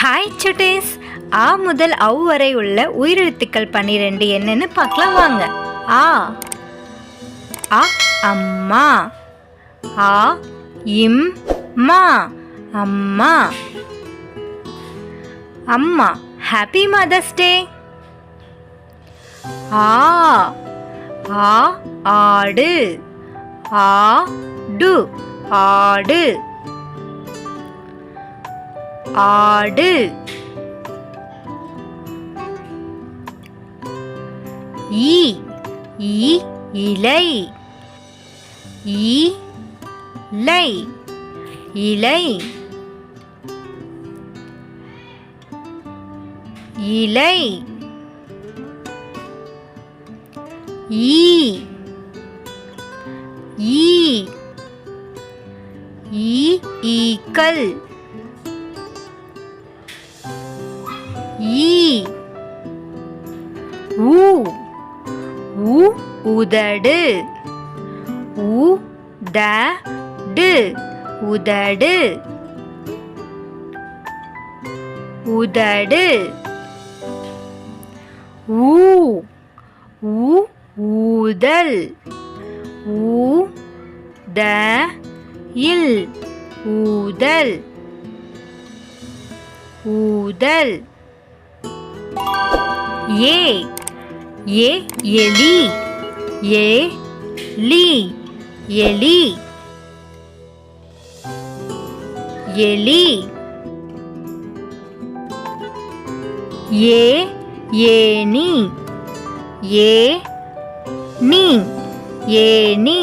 Hi சுட்டீஸ். ஆ முதல் அவ் வரை உள்ள உயிரெழுத்துக்கள் 12 என்னன்னு பார்க்கலாம் வாங்க. ஆ அ அம்மா. ஆ இம் மா அம்மா. அம்மா ஹாப்பி மதர்ஸ் டே. ஆ ஆ ஆடு. ஆடு ஆடு ஆடு. ஈ ஈ இலை. இலை இலை இலை. ஈ ஈ ஈக்கள். ஈ ஊ உதடு. உதடு உதடு உதடு. ஊதல். ஊதல் ஊதல் ஊதல். ஏ எலி. எலி எலி எலி. ஏனி. Any any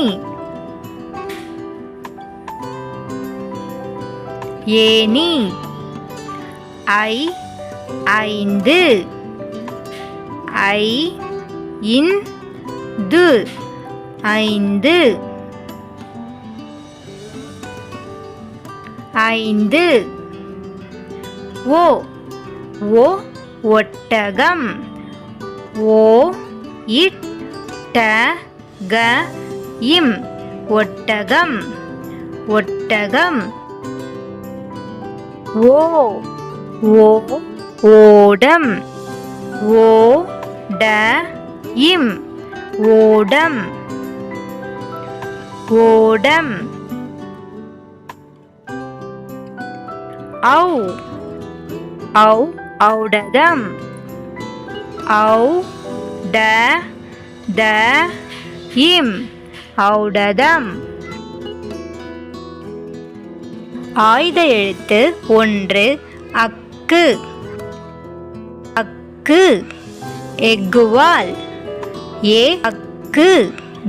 any. ஐந்து. ஐந்து ஐந்து ஐந்து. ஒட்டகம். ஒட்டகம் ஒட்டகம். ஓடம். ஓடம் ஓடம். ஔடதம். ஔடதம். ஆயுத எழுத்து 1 அக்கு. அக்கு எக்குவால். அக்கு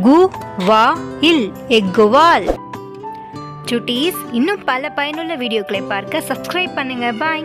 குவாயில் எக்குவால். சுட்டீஸ், இன்னும் பல பயனுள்ள வீடியோக்களை பார்க்க சப்ஸ்கிரைப் பண்ணுங்க. பாய்.